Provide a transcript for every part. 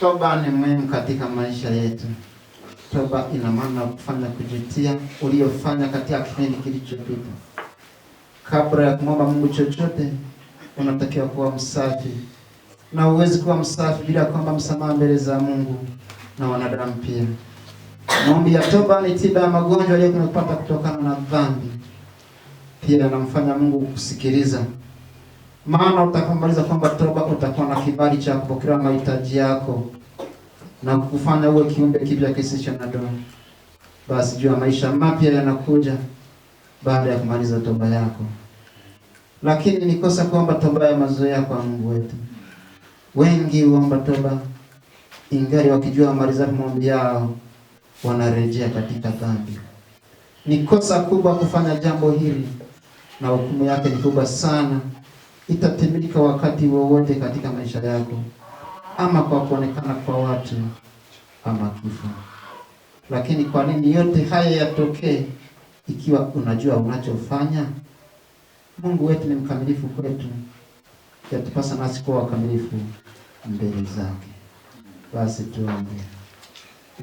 Toba ni muhimu katika maisha yetu. Toba ina maana kufanya kujutia uliofanya katika kipindi kilichopita. Kabla ya kumwomba Mungu chochote, unatakiwa kuwa msafi. Na huwezi kuwa msafi bila kuomba msamaha mbele za Mungu na wanadamu pia. Maombi ya toba ni tiba ya magonjwa yaliyokupata kutokana na dhambi. Pia yanamfanya Mungu kusikiliza. Maana utakapomaliza kwamba toba, utakuwa na kibali cha kupokea mahitaji yako na kufanya uwe kiumbe kipya kisicho na doa. Basi jua maisha mapya yanakuja baada ya kumaliza toba yako. Lakini ni kosa kuomba toba ya mazoea kwa Mungu wetu. Wengi huomba toba ingali wakijua maliza maombi yao wanarejea katika dhambi. Ni kosa kubwa kufanya jambo hili, na hukumu yake ni kubwa sana. Itatimilika wakati wowote katika maisha yako, ama kwa kuonekana kwa watu, ama kifo. Lakini kwa nini yote haya yatokee ikiwa unajua unachofanya? Mungu wetu ni mkamilifu kwetu. Yatupasa nasi kuwa wakamilifu mbele zake. Basi tuombe.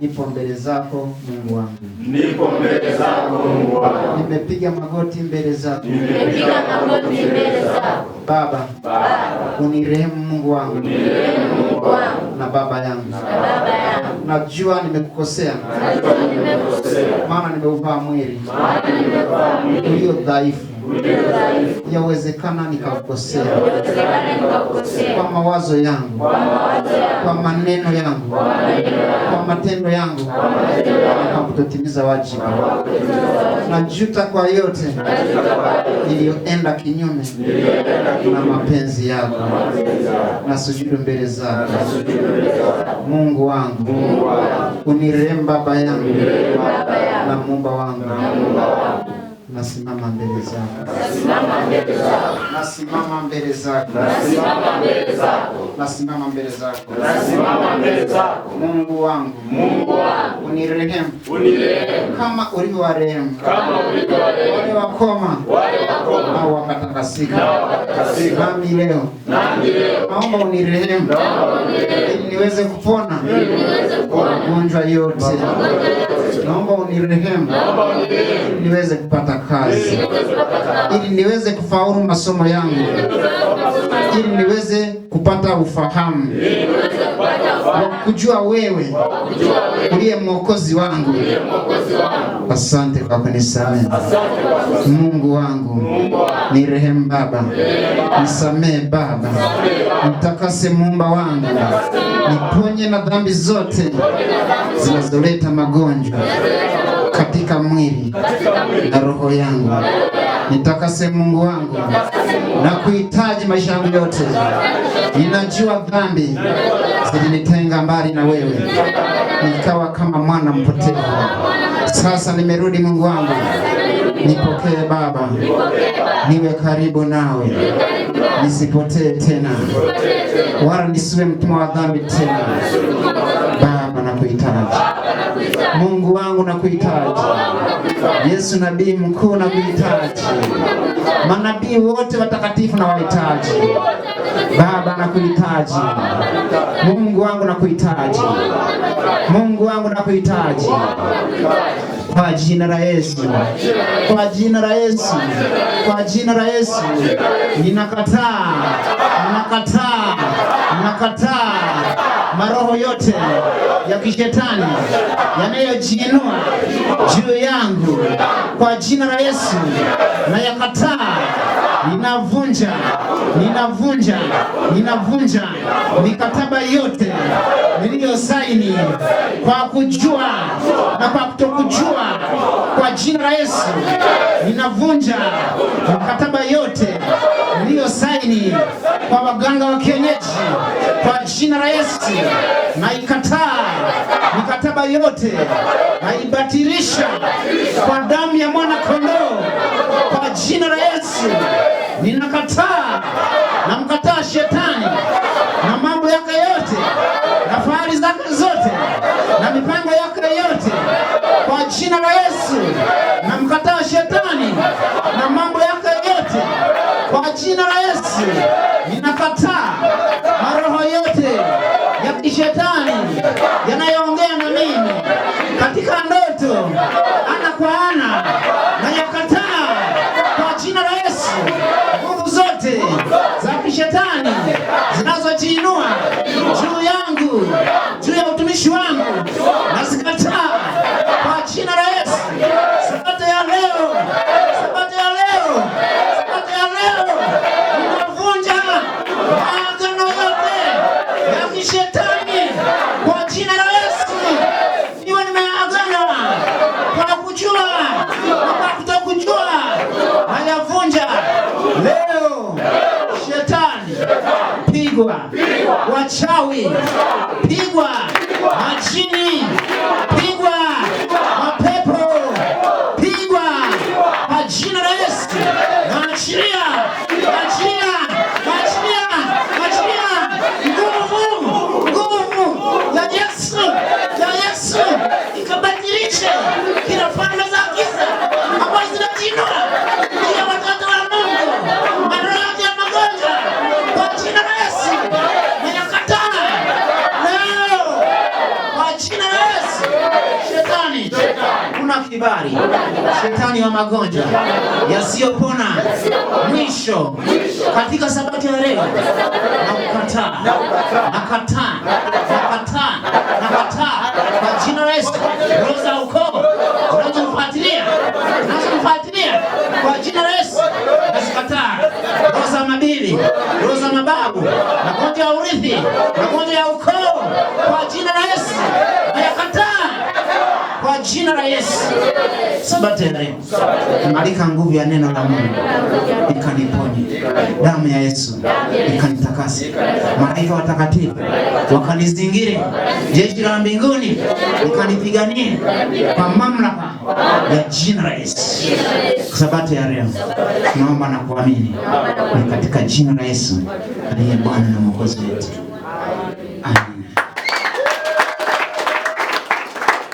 Nipo mbele zako Mungu wangu. Nipo mbele zako Mungu wangu. Nimepiga magoti mbele zako. Nimepiga magoti mbele zako. Baba, unirehemu Mungu wangu. Unirehemu Mungu wangu. Na baba yangu. Na baba yangu. Najua nimekukosea. Najua nimekukosea. Maana nimeuvaa mwili. Maana nimeuvaa mwili ulio dhaifu. Yawezekana nikakukosea kwa mawazo yangu, kwa maneno yangu, kwa matendo yangu, kwa kutotimiza wajibu. Najuta kwa yote niliyoenda kinyume na mapenzi yako. Nasujudu mbele zako Mungu wangu. Unirehemu Baba yangu na Muumba wangu. Nasimama mbele zako. Nasimama mbele zako. Nasimama mbele zako. Nasimama mbele zako. Nasimama mbele zako. Nasimama mbele zako. Mungu wangu. Mungu wangu. Unirehemu. Unirehemu. Kama ulivyowarehemu. Kama ulivyowarehemu. Wale wakoma. Wale wakoma. Nao wakatakasika. Nao wakatakasika. Nami leo. Nami leo. Naomba unirehemu. Naomba unirehemu. Ili niweze kupona. Ili niweze kupona. Magonjwa yote. Naomba unirehemu. Naomba unirehemu. Ili niweze kupata kazi. Ili niweze kufaulu masomo yangu. Ili niweze kupata ufahamu wa kujua wewe uliye mwokozi wangu. Asante kwa kunisamehe Mungu wangu. Nirehemu Baba. Nisamehe Baba. Nitakase Muumba wangu. Niponye na dhambi zote zinazoleta magonjwa katika mwili na roho yangu. Nitakase Mungu wangu na kuhitaji maisha yangu yote. Ninajua dhambi zilinitenga mbali na wewe, nikawa kama mwana mpotevu. Sasa nimerudi Mungu wangu. Nipokee Baba, niwe karibu nawe, nisipotee tena wala nisiwe mtumwa wa dhambi tena. Baba, nakuhitaji Mungu wangu, nakuhitaji Yesu, nabii mkuu, nakuhitaji manabii wote watakatifu na wahitaji. Baba, nakuhitaji Mungu wangu, nakuhitaji Mungu wangu, nakuhitaji kwa jina la Yesu, kwa jina la Yesu, kwa jina la Yesu. Ninakataa maroho yote ya kishetani yanayojiinua juu yangu kwa jina la Yesu. Na yakataa, ninavunja mikataba yote niliyosaini kwa kujua na kwa kutokujua kwa jina la Yesu. Ninavunja mikataba yote niliyosaini kwa waganga wa kienyeji kwa jina la Yesu. Naikataa mikataba yote, naibatilisha kwa damu ya mwana kondoo kwa jina la Yesu. Ninakataa, namkataa shetani na mambo yake yote na fahari zake zote na mipango yake yote kwa jina la Yesu. Namkataa shetani na mambo yake yote kwa jina la Yesu. Ninakataa maroho yote ya kishetani kishetani kwa jina la Yesu. Niwe nimeagana kwa kujua na kwa kutokujua, hayavunja leo. Shetani pigwa, wachawi pigwa, majini pigwa, mapepo pigwa kwa jina la Yesu. Naachilia nguvu ya Yesu ikabadilishe kila falme za giza ambazo zinajinua ya watoto wa Mungu. Maroho ya magonjwa kwa jina la Yesu ninakataa leo kwa jina la Yesu. Shetani una kibali, shetani wa magonjwa yasiyopona mwisho katika sabato ya leo nakataa kwa jina la Yesu. Roho za ukoo unazofuatilia kwa jina la Yesu nazikataa. Roho za mabibi, roho za mababu, magonjwa ya urithi, magonjwa ya ukoo kwa jina la Yesu nayakataa kwa jina la Yesu. Sabato ya leo alika nguvu ya neno la Mungu ikaniponye. Damu ya Yesu ikanitakase. Malaika watakatifu wakanizingire. Jeshi la mbinguni likanipiganie kwa mamlaka ya jina la Yesu. Sabato ya leo naomba na kuamini ni katika jina la Yesu aliye Bwana na Mwokozi wetu. Amen.